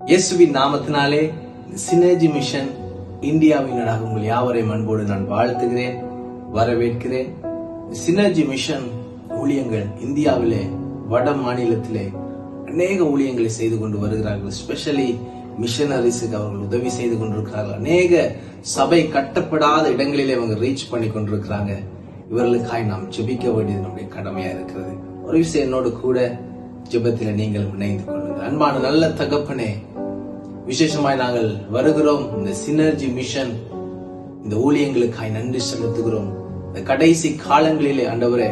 இயேசுவின் நாமத்தினாலே synergy mission இந்தியாவினராக உங்கள் யாவரையும் அன்போடு நான் வாழ்த்துகிறேன், வரவேற்கிறேன். சினர்ஜி மிஷன் ஊழியங்கள் இந்தியாவிலே வட மாநிலத்திலே அநேக ஊழியங்களை செய்து கொண்டு வருகிறார்கள். ஸ்பெஷலி மிஷனரிஸுக்கு அவர்கள் உதவி செய்து கொண்டிருக்கிறார்கள். அநேக சபை கட்டப்படாத இடங்களிலே அவங்க ரீச் பண்ணி கொண்டிருக்கிறாங்க. இவர்களுக்காய் நாம் ஜெபிக்க வேண்டியது நம்முடைய கடமையா இருக்கிறது. ஒரு விஷயம் என்னோடு கூட ஜெபத்தில நீங்கள் இணைந்து கொள்ளுங்கள். அன்பான நல்ல தகப்பனே, விசேஷமாய் நாங்கள் வருகிறோம். இந்த சினர்ஜி மிஷன் இந்த ஊழியங்களுக்காய் நன்றி செலுத்துகிறோம். இந்த கடைசி காலங்களிலே ஆண்டவரே,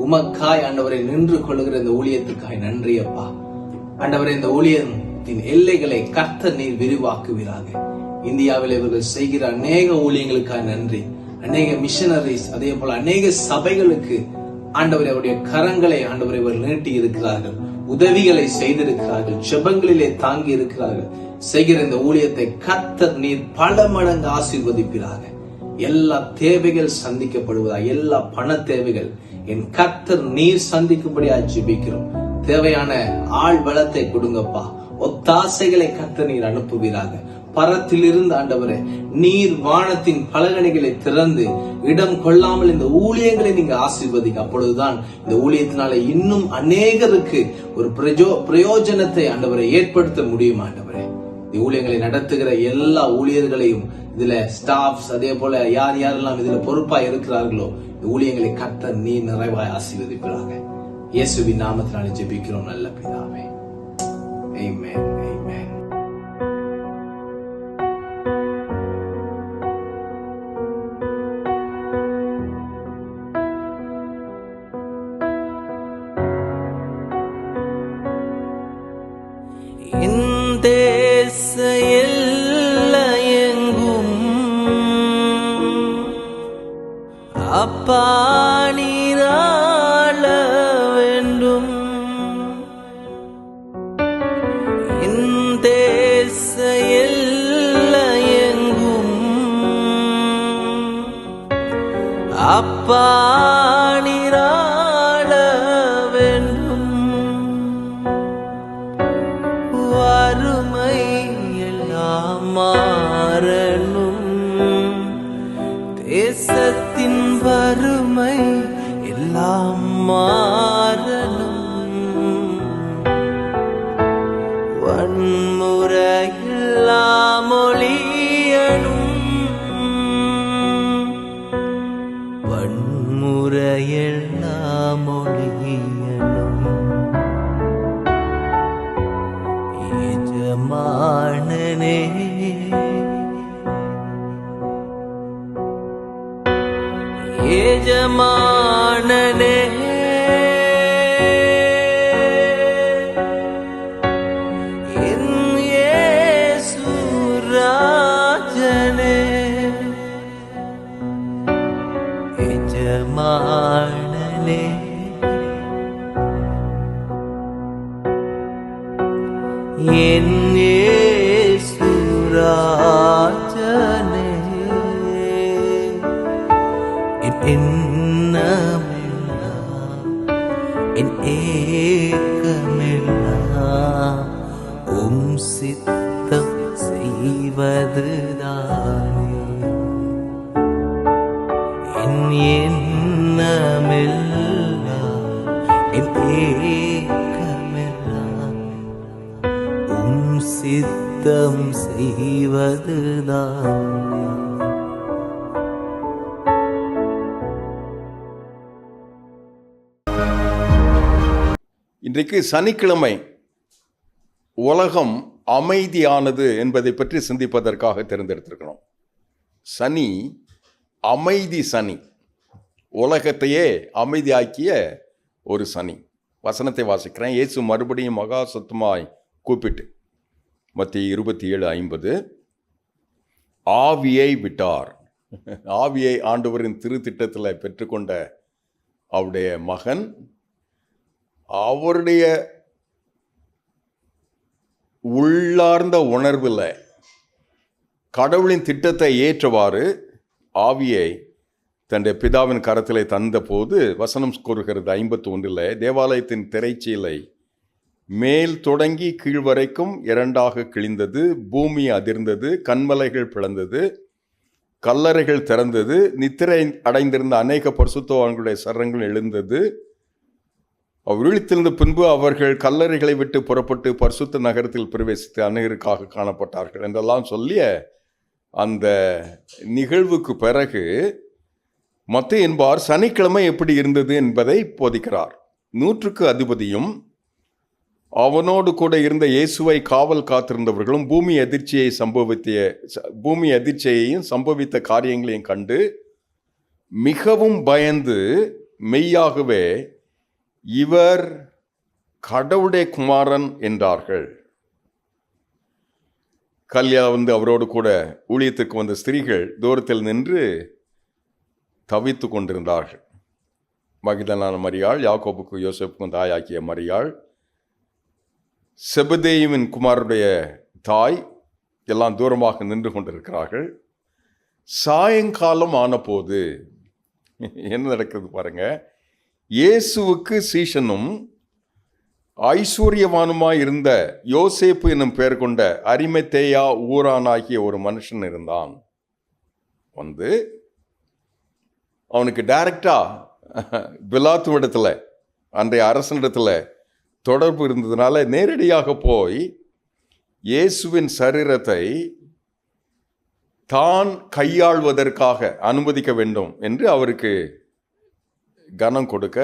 உமக்காய் ஆண்டவரை நின்று கொள்ளுகிற இந்த ஊழியத்துக்காய் நன்றி அப்பா. ஆண்டவரே, இந்த ஊழியத்தின் எல்லைகளை கர்த்தர் நீர் விரிவாக்குவீராக. இந்தியாவில் இவர்கள் செய்கிற அநேக ஊழியங்களுக்காய் நன்றி. அநேக மிஷனரிஸ், அதே போல அநேக சபைகளுக்கு ஆண்டவரை அவருடைய கரங்களை ஆண்டவரை இவர் நீட்டி இருக்கிறார்கள், உதவிகளை செய்திருக்கிறார்கள், ஜெபங்களிலே தாங்கி இருக்கிறார்கள். செய்கிற இந்த ஊழியத்தை கர்த்தர் நீர் பல மடங்கு ஆசீர்வதிப்பீராக. எல்லா தேவைகள் சந்திக்கப்படுவதா, எல்லா பண தேவைகள் என் கர்த்தர் நீர் சந்திக்கும்படியா ஜெபிக்கிறோம். தேவையான ஆள் பலத்தை கொடுங்கப்பா. ஒத்தாசைகளை கர்த்தர் நீர் அனுப்புவீராக. பரத்திலிருந்து ஆண்டவரே, நீர் வானத்தின் பலகணிகளை திறந்து இடம் கொள்ளாமல் இந்த ஊழியங்களை நீங்க ஆசீர்வதிக்க. அப்பொழுதுதான் இந்த ஊழியத்தினால இன்னும் அநேகருக்கு ஒரு பிரயோஜனத்தை ஆண்டவரை ஏற்படுத்த முடியும். ஆண்டவரே, இந்த ஊழியங்களை நடத்துகிற எல்லா ஊழியர்களையும், இதுல ஸ்டாஃப்ஸ், அதே போல யார் யாரெல்லாம் இதுல பொறுப்பா இருக்கிறார்களோ, இந்த ஊழியங்களை கர்த்தர் நீர் நிறைவாய் ஆசீர்வதிப்பாங்க. இயேசுவின் நாமத்தினாலே ஜெபிக்கிறோம் நல்ல பிதாவே. ஆமென். ஆமென். அப்பா நீராள வேண்டும், இந்த தேச எல்லையெங்கும் அப்பா நீராள வேண்டும். வறுமை எல்லாம் மாறணும், தேசத்தின் வறுமை எல்லாம் மாறணும். வன்முறையெல்லாம் ஒழியணும், வன்முறையெல்லாம் ஒழியணும். எஜமானனே, எஜமானனே, என் இயேசு ராஜனே, எஜமானனே, என் இயேசு ராஜனே, எண்ணமெல்லாம் என் ஏக்கமெல்லாம் உம் சித்தம் செய்வதுதானே. என் எண்ணமெல்லாம் என் ஏக்கமெல்லாம் உம் சித்தம் செய்வதுதானே. இன்றைக்கு சனிக்கிழமை உலகம் அமைதியானது என்பதை பற்றி சிந்திப்பதற்காக தேர்ந்தெடுத்திருக்கிறோம். சனி அமைதி சனி, உலகத்தையே அமைதியாக்கிய ஒரு சனி. வசனத்தை வாசிக்கிறேன். இயேசு மறுபடியும் மகா சத்தமாய் கூப்பிட்டு, மத்திய 27:50, ஆவியை விட்டார். ஆவியை ஆண்டவரின் திருத்திட்டத்தில் பெற்றுக்கொண்ட அவருடைய மகன் அவருடைய உள்ளார்ந்த உணர்வில் கடவுளின் திட்டத்தை ஏற்றவாறு ஆவியை தன்னுடைய பிதாவின் கரத்திலே தந்த போது வசனம் கூறுகிறது 51, தேவாலயத்தின் திரைச்சீலை மேல் தொடங்கி கீழ் வரைக்கும் இரண்டாக கிழிந்தது, பூமி அதிர்ந்தது, கன்மலைகள் பிளந்தது, கல்லறைகள் திறந்தது, நித்திரை அடைந்திருந்த அநேக பரிசுத்தவான்களுடைய சரங்கள் எழுந்தது. அவர் விழித்திருந்த பின்பு அவர்கள் கல்லறைகளை விட்டு புறப்பட்டு பரிசுத்த நகரத்தில் பிரவேசித்து அநேகருக்காக காணப்பட்டார்கள் என்றெல்லாம் சொல்லிய அந்த நிகழ்வுக்கு பிறகு மத்தேயு என்பார் சனிக்கிழமை எப்படி இருந்தது என்பதை போதிக்கிறார். 100க்கு அதிபதியும் அவனோடு கூட இருந்த இயேசுவை காவல் காத்திருந்தவர்களும் பூமி அதிர்ச்சியையும் சம்பவித்த காரியங்களையும் கண்டு மிகவும் பயந்து மெய்யாகவே இவர் கடவுளுடைய குமாரன் என்றார்கள். கல்யா அவரோடு கூட ஊழியத்துக்கு வந்த ஸ்திரீகள் தூரத்தில் நின்று தவித்து கொண்டிருந்தார்கள். மகிதலான மரியாள், யாக்கோபுக்கு யோசேப்புக்கும் தாயாக்கிய மரியாள், செபதேயுவின் குமாருடைய தாய் எல்லாம் தூரமாக நின்று கொண்டிருக்கிறார்கள். சாயங்காலம் ஆனபோது என்ன நடக்குது பாருங்க. இயேசுவுக்கு சீஷனும் ஐஸ்வர்யவானுமாய் இருந்த யோசேப்பு என்னும் பெயர் கொண்ட அரிமத்தேயா ஊரானாகிய ஒரு மனுஷன் இருந்தான். அவனுக்கு டைரக்டா பிலாத்து இடத்துல, அன்றைய அரசனிடத்துல தொடர்பு இருந்ததுனால நேரடியாக போய் இயேசுவின் சரீரத்தை தான் கையாள்வதற்காக அனுமதிக்க வேண்டும் என்று அவருக்கு கனம் கொடுக்க,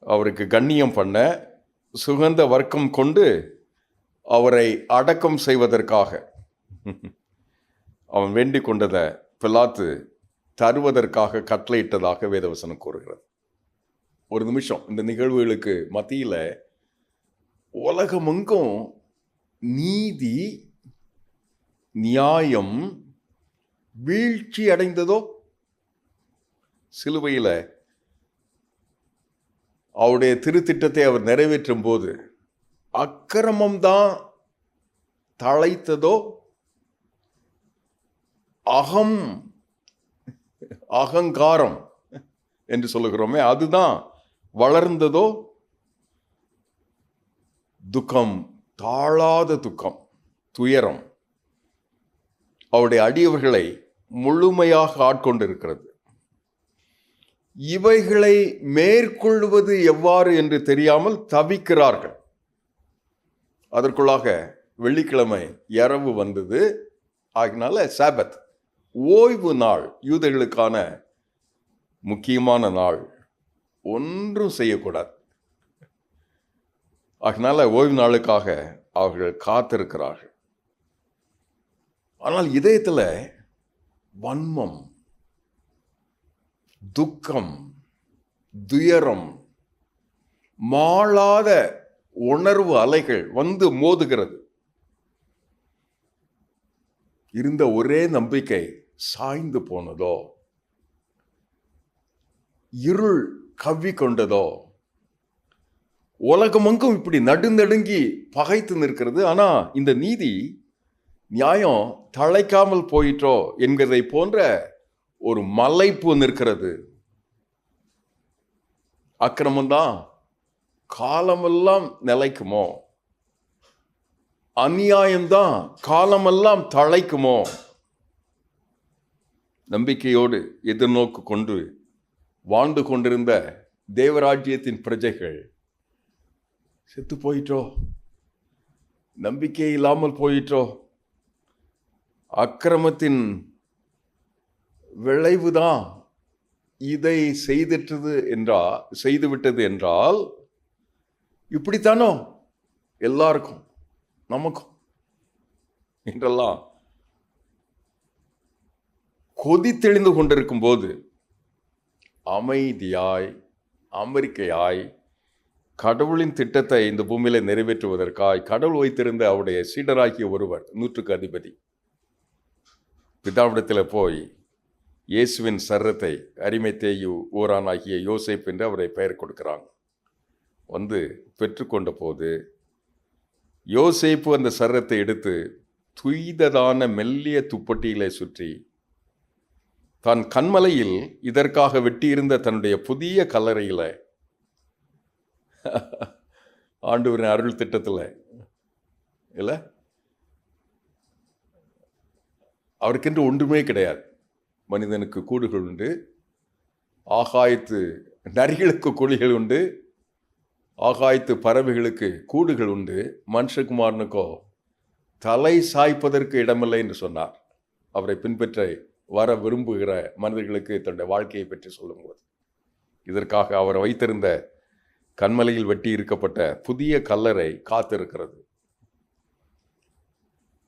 அவருக்கு கண்ணியம் பண்ண, சுகந்த வர்க்கம் கொண்டு அவரை அடக்கம் செய்வதற்காக அவன் வேண்டிக் கொண்டதை பிலாத்து தருவதற்காக கட்டளையிட்டதாக வேதவசனம் கூறுகிறது. ஒரு நிமிஷம், இந்த நிகழ்வுகளுக்கு மத்தியில் உலகமெங்கும் நீதி நியாயம் வீழ்ச்சி அடைந்ததோ? சிலுவையில் அவருடைய திருத்திட்டத்தை அவர் நிறைவேற்றும் போது அக்கிரமம்தான் தழைத்ததோ? அகங்காரம் என்று சொல்லுகிறோமே, அதுதான் வளர்ந்ததோ? துக்கம், தாழாத துக்கம், துயரம் அவருடைய அடியவர்களை முழுமையாக ஆட்கொண்டிருக்கிறது. இவைகளை மேற்கொள்வது எவ்வாறு என்று தெரியாமல் தவிக்கிறார்கள். அதற்குள்ளாக வெள்ளிக்கிழமை இரவு வந்தது. ஆகினால சாபத், ஓய்வு நாள், யூதர்களுக்கான முக்கியமான நாள், ஒன்றும் செய்யக்கூடாது. ஆகினால ஓய்வு நாளுக்காக அவர்கள் காத்திருக்கிறார்கள். ஆனால் இதயத்தில் வன்மம், துக்கம், துயரம், மாளாத உணர்வு அலைகள் வந்து மோதுகிறது. இருந்த ஒரே நம்பிக்கை சாய்ந்து போனதோ? இருள் கவ்வி கொண்டதோ? உலகமெங்கும் இப்படி நடுநடுங்கி பகைத்து நிற்கிறது. ஆனா இந்த நீதி நியாயம் தழைக்காமல் போயிற்றோ என்கிறதை போன்ற ஒரு மலைப்பு நிற்கிறது. அக்கிரமம்தான் காலமெல்லாம் நிலைக்குமோ? அநியாயம்தான் காலமெல்லாம் தழைக்குமோ? நம்பிக்கையோடு எதிர்நோக்கு கொண்டு வாழ்ந்து கொண்டிருந்த தேவராஜ்யத்தின் பிரஜைகள் செத்து போயிற்றோ? நம்பிக்கை இல்லாமல் போயிற்றோ? அக்கிரமத்தின் விளைவுதான் இதை செய்துவிட்டது என்றால் இப்படித்தானோ எல்லாருக்கும், நமக்கும் என்றெல்லாம் கொதித்தெளிந்து கொண்டிருக்கும் போது அமைதியாய், அமெரிக்கையாய் கடவுளின் திட்டத்தை இந்த பூமியில நிறைவேற்றுவதற்காய் கடவுள் வைத்திருந்த அவருடைய சீடராகிய ஒருவர், 100க்கு அதிபதி, பிதாவிடத்தில் போய் இயேசுவின் சரீரத்தை அரிமத்தேயு ஊரானாகிய யோசேப்பு என்று அவரை பெயர் கொடுக்கிறாங்க. பெற்றுக்கொண்ட போது யோசேப்பு அந்த சரீரத்தை எடுத்து துய்ததான மெல்லிய துப்பட்டியிலே சுற்றி தான் கண்மலையில் இதற்காக வெட்டியிருந்த தன்னுடைய புதிய கல்லறையில ஆண்டவரின் அருள் திட்டத்தில் இல்லை, அவருக்கென்று ஒன்றுமே கிடையாது. மனிதனுக்கு கூடுகள் உண்டு, ஆகாயத்து நரிகளுக்கு குழிகள் உண்டு, ஆகாயத்து பறவைகளுக்கு கூடுகள் உண்டு, மனுஷகுமாரனுக்கோ தலை சாய்ப்பதற்கு இடமில்லை என்று சொன்னார். அவரை பின்பற்ற வர விரும்புகிற மனிதர்களுக்கு தன்னுடைய வாழ்க்கையை பற்றி சொல்லும்போது, இதற்காக அவர் வைத்திருந்த கண்மலையில் வெட்டி இருக்கப்பட்ட புதிய கல்லறை காத்திருக்கிறது.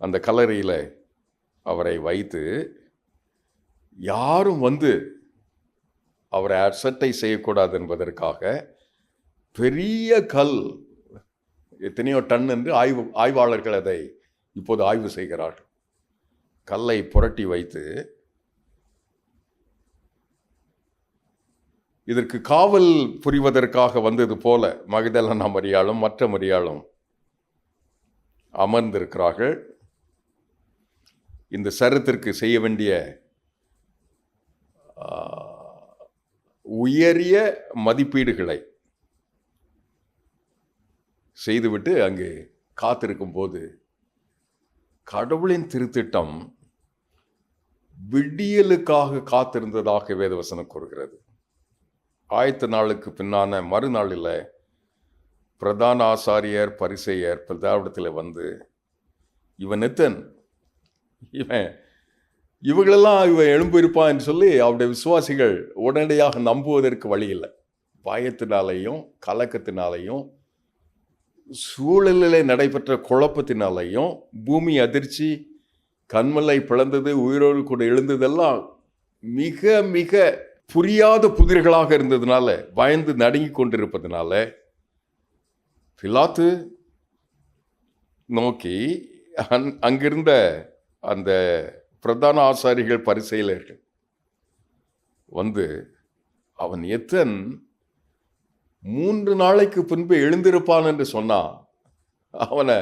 அந்த கல்லறையில் அவரை வைத்து யாரும் வந்து அவரை அசட்டை செய்யக்கூடாது என்பதற்காக பெரிய கல், எத்தனையோ டன் என்று ஆய்வாளர்கள் அதை இப்போது ஆய்வு செய்கிறார்கள். கல்லை புரட்டி வைத்து இதற்கு காவல் புரிவதற்காக வந்தது போல மகதலேனா மரியாளும் மற்ற மரியாளும் அமர்ந்திருக்கிறார்கள். இந்த சரத்திற்கு செய்ய வேண்டிய உயரிய மதிப்பீடுகளை செய்துவிட்டு அங்கு காத்திருக்கும் போது கடவுளின் திருத்திட்டம் விடியலுக்காக காத்திருந்ததாக வேதவசனம் கூறுகிறது. ஆயத்த நாளுக்கு பின்னான மறுநாளில் பிரதான ஆசாரியர் பரிசேயர் பிதாவிடத்தில் வந்து, இவன் எத்தன், இவங்களெல்லாம் இவன் எழும்பியிருப்பான் என்று சொல்லி அவருடைய விசுவாசிகள் உடனடியாக நம்புவதற்கு வழி இல்லை. பயத்தினாலேயும் கலக்கத்தினாலேயும் சூழலிலே நடைபெற்ற குழப்பத்தினாலேயும் பூமி அதிர்ச்சி, கண்மலை பிளந்தது, உயிரோடு கூட எழுந்ததெல்லாம் மிக மிக புரியாத புதிர்களாக இருந்ததுனால, பயந்து நடுங்கி கொண்டிருப்பதனால பிலாத்து நோக்கி அங்கிருந்த அந்த பிரதான ஆசாரிகள் பரிசேயர்கள் வந்து, அவன் எத்தன் 3 நாளைக்கு பின்பு எழுந்திருப்பான் என்று சொன்னான். அவனை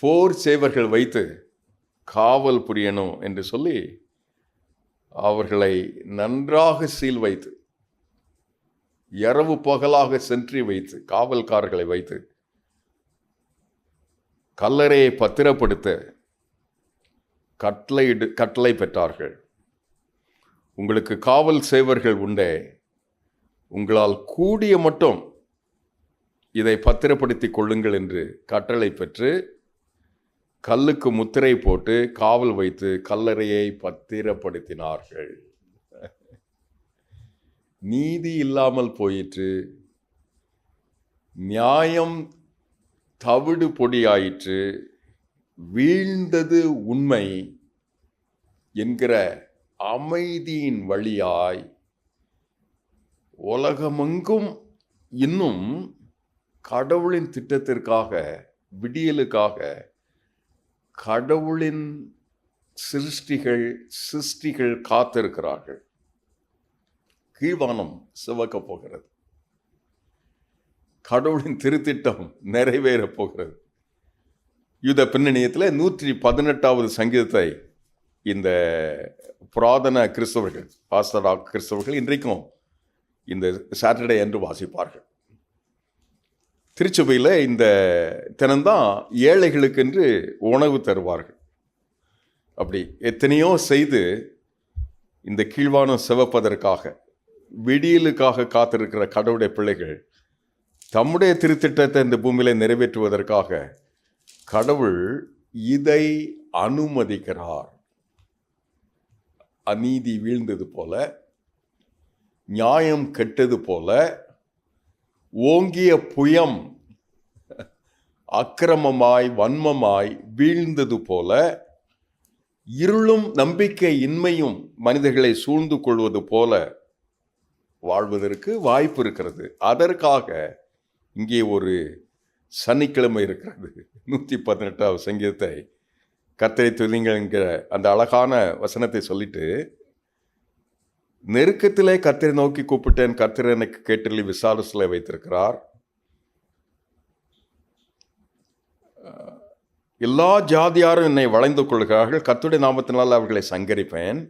போர் சேவர்கள் வைத்து காவல் புரியணும் என்று சொல்லி அவர்களை நன்றாக சீல் வைத்து, இரவு பகலாக சென்றி வைத்து, காவல்காரர்களை வைத்து கல்லறையை பத்திரப்படுத்த கட்டளை பெற்றார்கள். உங்களுக்கு காவல் சேவர்கள் உண்டே, உங்களால் கூடிய மட்டும் இதை பத்திரப்படுத்திக் கொள்ளுங்கள் என்று கட்டளை பெற்று கல்லுக்கு முத்திரை போட்டு காவல் வைத்து கல்லறையை பத்திரப்படுத்தினார்கள். நீதி இல்லாமல் போயிற்று, நியாயம் தவிடு பொடியாயிற்று, வீழ்ந்தது உண்மை என்கிற அமைதியின் வழியாய் உலகமெங்கும் இன்னும் கடவுளின் திட்டத்திற்காக, விடியலுக்காக கடவுளின் சிருஷ்டிகள் காத்திருக்கிறார்கள். கீழ்வானம் சிவக்கப் போகிறது, கடவுளின் திருத்திட்டம் நிறைவேறப் போகிறது. யூத பின்னணியத்தில் 118வது சங்கீதத்தை இந்த புராதன கிறிஸ்தவர்கள், ஆஸ்தடாக் கிறிஸ்தவர்கள் இன்றைக்கும் இந்த சாட்டர்டே என்று வாசிப்பார்கள். திருச்சபையில் இந்த தினம்தான் ஏழைகளுக்கென்று உணவு தருவார்கள். அப்படி எத்தனையோ செய்து இந்த கீழ்வானம் சிவப்பதற்காக, விடியலுக்காக காத்திருக்கிற கடவுளுடைய பிள்ளைகள் தம்முடைய திருத்திட்டத்தை இந்த பூமியில நிறைவேற்றுவதற்காக கடவுள் இதை அனுமதிக்கிறார். அநீதி வீழ்ந்தது போல, நியாயம் கெட்டது போல, ஓங்கிய புயம் அக்கிரமமாய் வன்மமாய் வீழ்ந்தது போல, இருளும் நம்பிக்கை இன்மையும் மனிதர்களை சூழ்ந்து கொள்வது போல வாழ்வதற்கு வாய்ப்பு இருக்கிறது. அதற்காக இங்கே ஒரு சனிக்கிழமை இருக்கிறது. 118வது சங்கீதத்தை கர்த்தரை துதியுங்கள் என்கிற அந்த அழகான வசனத்தை சொல்லிட்டு, நெருக்கத்திலே கர்த்தரை நோக்கி கூப்பிட்டேன், கர்த்தர் எனக்கு கேட்டலி விசாலத்தில் வைத்திருக்கிறார். எல்லா ஜாதியாரும் என்னை வளைந்து கொள்கிறார்கள், கர்த்தருடைய நாமத்தினால் அவர்களை சங்கரிப்பேன்.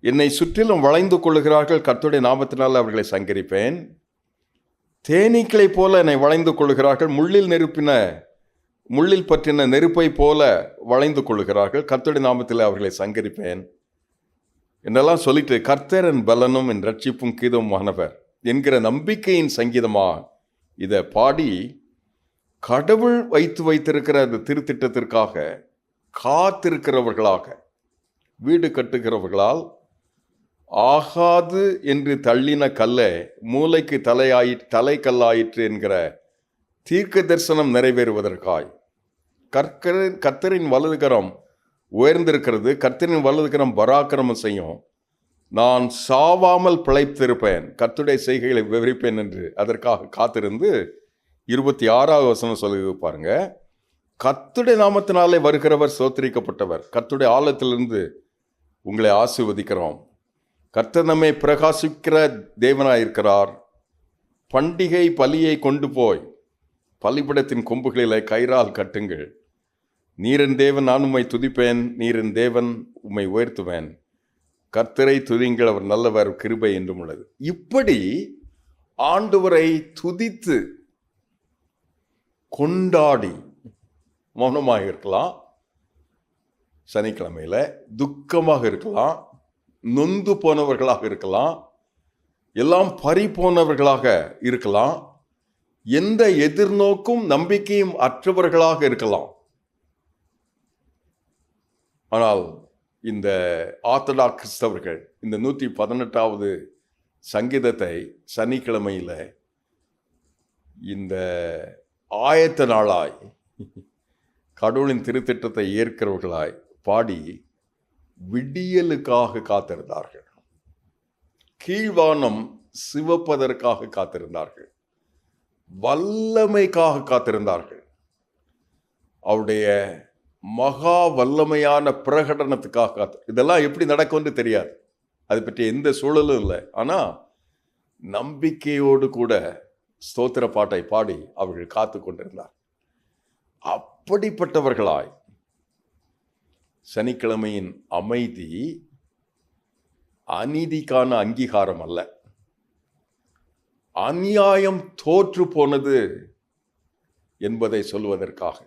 என்னை சுற்றிலும் வளைந்து கொள்கிறார்கள், கர்த்தருடைய நாமத்தினால் அவர்களை சங்கரிப்பேன். தேனீக்களை போல என்னை வளைந்து கொள்கிறார்கள், முள்ளில் பற்றின நெருப்பை போல வளைந்து கொள்கிறார்கள். கர்த்தருடைய நாமத்தில் அவர்களை சங்கரிப்பேன் என்றெல்லாம் சொல்லிட்டு, கர்த்தர் என் பலனும் என் ரட்சிப்பும் கீதமானவர் என்கிற நம்பிக்கையின் சங்கீதமா இதை பாடி கடவுள் வைத்திருக்கிற அந்த திருத்திட்டத்திற்காக காத்திருக்கிறவர்களாக, வீடு கட்டுகிறவர்களால் ஆகாது என்று தள்ளின கல்லை மூளைக்கு தலைக்கல்லாயிற்று என்கிற தீர்க்க தரிசனம் நிறைவேறுவதற்காய் கர்த்தரின் வலதுகரம் உயர்ந்திருக்கிறது. கர்த்தரின் வலதுகரம் பராக்கிரமம் செய்யும். நான் சாவாமல் பிழைத்திருப்பேன், கர்த்தருடைய செய்கைகளை விவரிப்பேன் என்று அதற்காக காத்திருந்து 26வது வசனம் சொல்லுது பாருங்க. கர்த்தருடைய நாமத்தினாலே வருகிறவர் சோத்திரிக்கப்பட்டவர். கர்த்தருடைய ஆலயத்திலிருந்து உங்களை ஆசீர்வதிக்கிறோம். கர்த்தர் நம்மை பிரகாசிக்கிற தேவனாயிருக்கிறார். பண்டிகை பலியை கொண்டு போய் பலிபீடத்தின் கொம்புகளிலே கயிறால் கட்டுங்கள். நீரின் தேவன், நான் உம்மை துதிப்பேன். நீரின் தேவன், உம்மை உயர்த்துவேன். கர்த்தரை துதிங்கள், அவர் நல்லவர், கிருபை என்றும் உள்ளது. இப்படி ஆண்டவரை துதித்து கொண்டாடி மௌனமாக இருக்கலாம், சனிக்கிழமையில துக்கமாக இருக்கலாம், நொந்து போனவர்களாக இருக்கலாம், எல்லாம் பறி போனவர்களாக இருக்கலாம், எந்த எதிர்நோக்கும் நம்பிக்கையும் அற்றவர்களாக இருக்கலாம். ஆனால் இந்த ஆர்த்தடாக்ஸ் கிறிஸ்தவர்கள் இந்த 118வது சங்கீதத்தை சனிக்கிழமையில் இந்த ஆயத்த நாளாய் கடவுளின் திருத்திட்டத்தை ஏற்கிறவர்களாய் பாடி விடியலுக்காக காத்திருந்தார்கள். கீழ்வானம் சிவப்பதற்காக காத்திருந்தார்கள். வல்லமைக்காக காத்திருந்தார்கள். அவருடைய மகா வல்லமையான பிரகடனத்துக்காக இதெல்லாம் எப்படி நடக்கும்னு தெரியாது, அதை பற்றி எந்த சூழலும் இல்லை. ஆனால் நம்பிக்கையோடு கூட ஸ்தோத்திர பாட்டை பாடி அவர்கள் காத்து கொண்டிருந்தார். அப்படிப்பட்டவர்களாய் சனிக்கிழமையின் அமைதி அநீதிக்கான அங்கீகாரம் அல்ல, அநியாயம் தோற்று போனது என்பதை சொல்வதற்காக,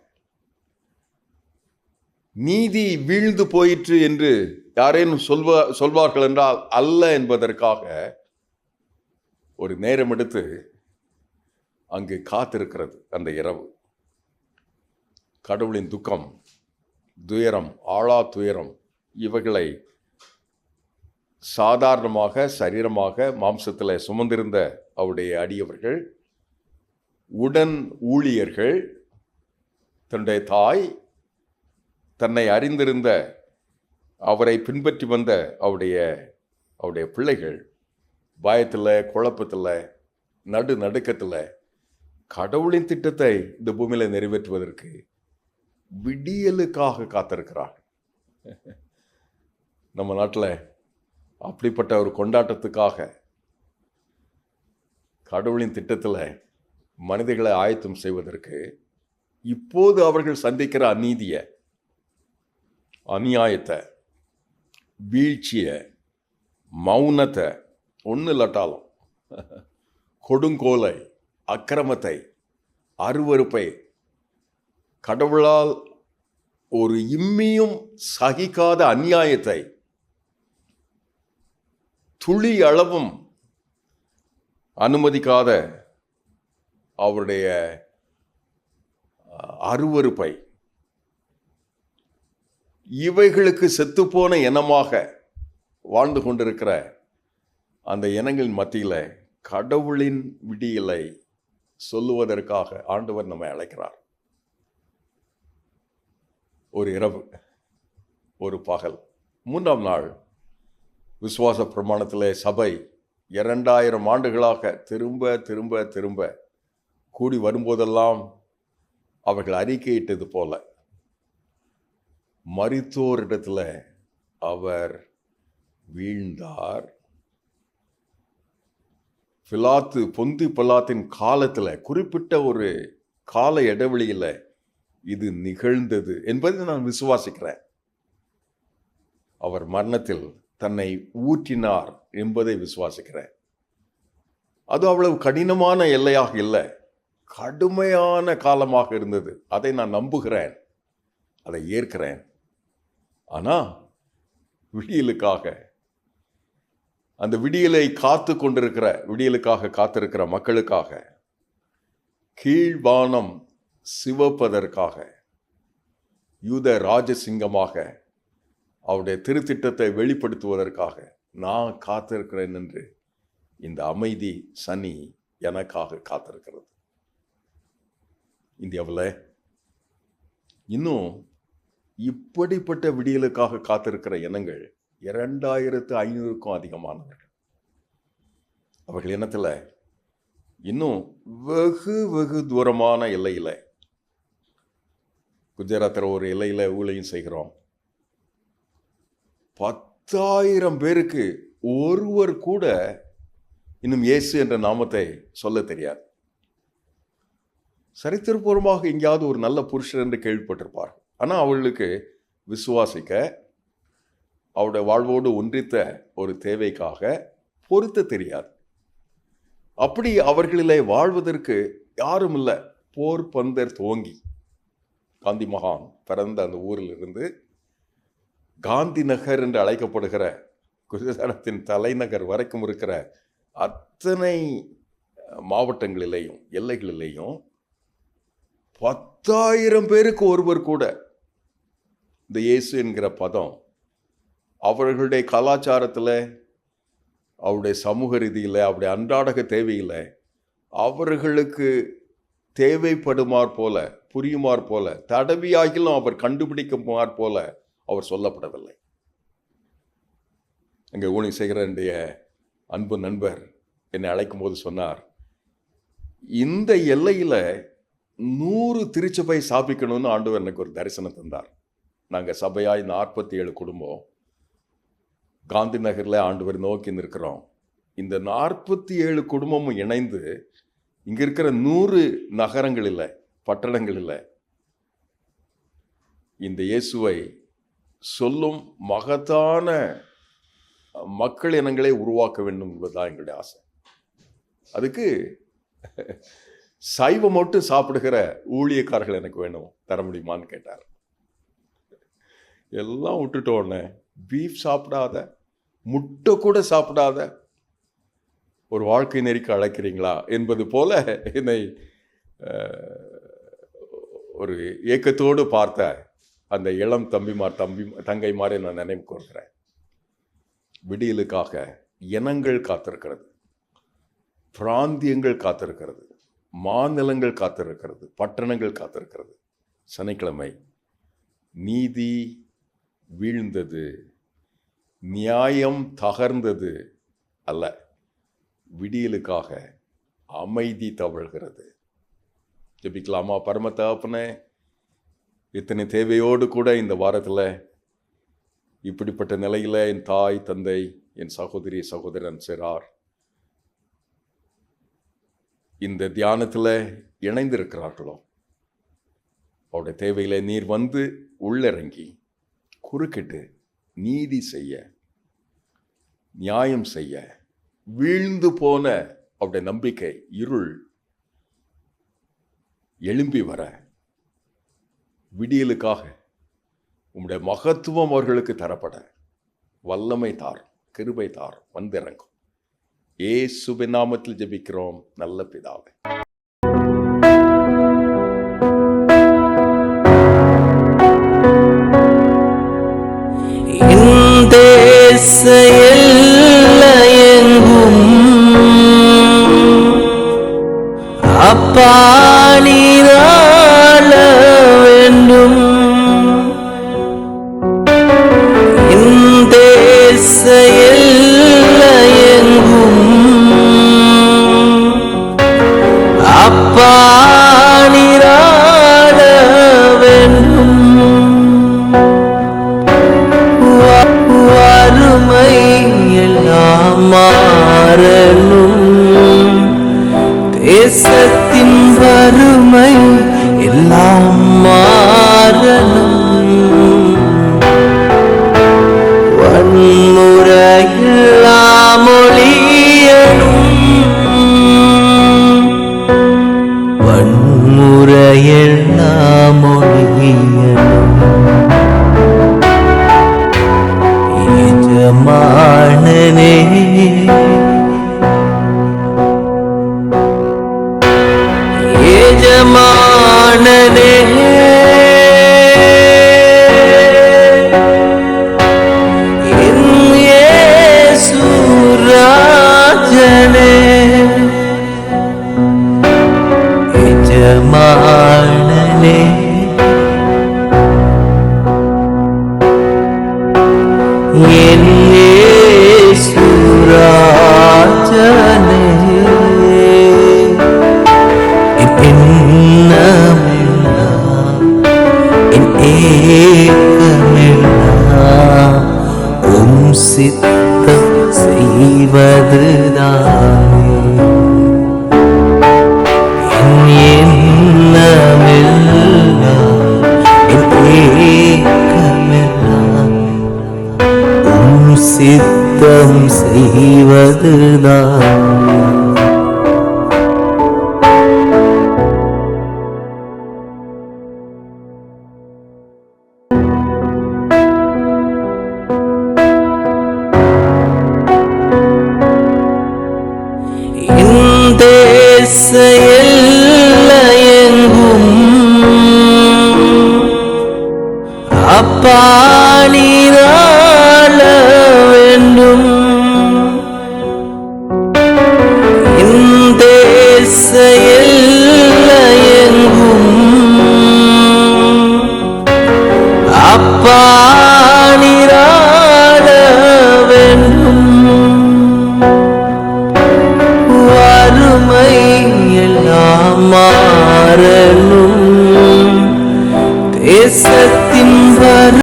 நீதி வீழ்ந்து போயிற்று என்று யாரேனும் சொல்வார்கள் என்றால் அல்ல என்பதற்காக ஒரு நேரம் எடுத்து அங்கு காத்திருக்கிறது அந்த இரவு. கடவுளின் துக்கம், துயரம், ஆழா துயரம் இவைகளை சாதாரணமாக சரீரமாக மாம்சத்தில் சுமந்திருந்த அவருடைய அடியவர்கள், உடன் ஊழியர்கள், தன்னுடைய தாய், தன்னை அறிந்திருந்த அவரை பின்பற்றி வந்த அவருடைய பிள்ளைகள் பயத்தில், குழப்பத்தில், நடுக்கத்தில் கடவுளின் திட்டத்தை இந்த பூமியில் நிறைவேற்றுவதற்கு விடியலுக்காக காத்திருக்கிறார். நம்ம நாட்டில் அப்படிப்பட்ட ஒரு கொண்டாட்டத்துக்காக கடவுளின் திட்டத்தில் மனிதர்களை ஆயத்தம் செய்வதற்கு இப்போது அவர்கள் சந்திக்கிற அநீதியை, அநியாயத்தை, வீழ்ச்சியை, மௌனத்தை, ஒன்று இல்லாட்டாலும் கொடுங்கோலை, அக்கிரமத்தை, அருவருப்பை, கடவுளால் ஒரு இம்மியும் சகிக்காத அநியாயத்தை, துளி அளவும் அனுமதிக்காத அவருடைய அருவருப்பை, இவைகளுக்கு செத்துப்போன இனமாக வாழ்ந்து கொண்டிருக்கிற அந்த இனங்களின் மத்தியில் கடவுளின் விடியலை சொல்லுவதற்காக ஆண்டவர் நம்மை அழைக்கிறார். ஒரு இரவு, ஒரு பகல், 3ஆம் நாள் விசுவாச பிரமாணத்திலே சபை 2000 ஆண்டுகளாக திரும்ப திரும்ப திரும்ப கூடி வரும்போதெல்லாம் அவர்கள் அறிக்கையிட்டது போல, மரித்தோரிடத்தில் அவர் வீழ்ந்தார். பொந்தி பிலாத்தின் காலத்தில், குறிப்பிட்ட ஒரு கால இடைவெளியில் இது நிகழ்ந்தது என்பதை நான் விசுவாசிக்கிறேன். அவர் மரணத்தில் தன்னை ஊற்றினார் என்பதை விசுவாசிக்கிறேன். அது அவ்வளவு கடினமான எல்லையாக இல்லை, கடுமையான காலமாக இருந்தது. அதை நான் நம்புகிறேன், அதை ஏற்கிறேன். ஆனா விடியலுக்காக, அந்த விடியலை விடியலுக்காக காத்திருக்கிற மக்களுக்காக, கீழ்வானம் சிவப்பதற்காக, யூத ராஜசிங்கமாக அவருடைய திருத்திட்டத்தை வெளிப்படுத்துவதற்காக நான் காத்திருக்கிறேன் என்று இந்த அமைதி சனி எனக்காக காத்திருக்கிறது. இந்தியாவில் இன்னும் இப்படிப்பட்ட விடியலுக்காக காத்திருக்கிற இனங்கள் 2500க்கும் அதிகமானவர்கள். அவர்கள் இனத்தில் இன்னும் வெகு தூரமான எல்லையில், குஜராத்தில் ஒரு எல்லையில் ஊழியம் செய்கிறோம். 10,000 பேருக்கு ஒருவர் கூட இன்னும் இயேசு என்ற நாமத்தை சொல்ல தெரியாது. சரித்திரபூர்வமாக எங்கேயாவது ஒரு நல்ல புருஷர் என்று கேள்விப்பட்டிருப்பார். ஆனால் அவர்களுக்கு விசுவாசிக்க, அவருடைய வாழ்வோடு ஒன்றித்த ஒரு தேவைக்காக பொருத்த தெரியாது. அப்படி அவர்களிலே வாழ்வதற்கு யாரும் இல்லை. போர்பந்தர் துவங்கி காந்தி மகான் பிறந்த அந்த ஊரில் இருந்து காந்தி நகர் என்று அழைக்கப்படுகிற குஜராத்தின் தலைநகர் வரைக்கும் இருக்கிற அத்தனை மாவட்டங்களிலேயும் எல்லைகளிலேயும் 10,000 பேருக்கு ஒருவர் கூட இந்த இயேசு என்கிற பதம் அவர்களுடைய கலாச்சாரத்தில், அவருடைய சமூக ரீதியில், அவருடைய அன்றாடக தேவையில் அவர்களுக்கு தேவைப்படுமாற் போல, புரியுமாற் போல, தடவியாகிலும் அவர் கண்டுபிடிக்குமாற் போல அவர் சொல்லப்படவில்லை. அங்கே ஊழியம் செய்கிற என்னுடைய அன்பு நண்பர் என்னை அழைக்கும் போது சொன்னார், இந்த எல்லையில் 100 திருச்சபை ஸ்தாபிக்கணும்னு ஆண்டவர் எனக்கு ஒரு தரிசனம் தந்தார். நாங்கள் சபையாய் 47 குடும்பம் காந்தி நகரில் ஆண்டவர் நோக்கி நிற்கிறோம். இந்த 47 குடும்பமும் இணைந்து இங்கே இருக்கிற 100 நகரங்களில், பட்டணங்களில் இந்த இயேசுவை சொல்லும் மகத்தான மக்கள் இனங்களை உருவாக்க வேண்டும் என்பதுதான் எங்களுடைய ஆசை. அதுக்கு சைவம் மட்டும் சாப்பிடுகிற ஊழியக்காரர்கள் எனக்கு வேணும், தர முடியுமான்னு கேட்டார். எல்லாம் விட்டுட்டோன்னே பீஃப் சாப்பிடாத, முட்டை கூட சாப்பிடாத ஒரு வாழ்க்கை நெறிக்கு அழைக்கிறீங்களா என்பது போல என்னை ஒரு ஏக்கத்தோடு பார்த்த அந்த இளம் தங்கைமாரை நான் நினைவு கூறுகிறேன். விடியலுக்காக இனங்கள் காத்திருக்கிறது, பிராந்தியங்கள் காத்திருக்கிறது, மாநிலங்கள் காத்திருக்கிறது, பட்டணங்கள் காத்திருக்கிறது. சனிக்கிழமை நீதி வீழ்ந்தது, நியாயம் தகர்ந்தது அல்ல, விடியலுக்காக அமைதி தவழ்கிறது. ஜெபிக்கலாமா? பரம தகப்பனே, இத்தனை தேவையோடு கூட இந்த வாரத்தில் இப்படிப்பட்ட நிலையில் என் தாய், தந்தை, என் சகோதரி, சகோதரன் சிறார் இந்த தியானத்தில் இணைந்திருக்கிறார்களோ, அவருடைய தேவையில நீர் வந்து உள்ளிறங்கி குறுக்கிட்டு நீதி செய்ய, நியாயம் செய்ய, வீழ்ந்து போன அவருடைய நம்பிக்கை இருள் எழும்பி வர, விடியலுக்காக உம்முடைய மகத்துவம் அவர்களுக்கு தரப்பட வல்லமை தாரும், கிருபை தாரும், வந்திறங்கும். இயேசுவின் நாமத்தில் ஜெபிக்கிறோம் நல்ல பிதாவே. அப்பா நீராள வேண்டும், இந்த எல்லையெங்கும் அப்பா நீராள வேண்டும். வறுமை எல்லாம் மாறணும், தேசத்தின் வறுமை எல்லாம் மாறணும், வன்முறையெல்லாம் ஒழியணும், எஜமானனே என் இயேசு ராஜனே எஜமானனே என் இயேசு ராஜனே என் எண்ணமெல்லாம் என் ஏக்கமெல்லாம் உம் சித்தம் செய்வதுதானே என் எண்ணமெல்லாம் என் ஏக்கமெல்லாம் உம் சித்தம் செய்வதுதானே என் தேசைய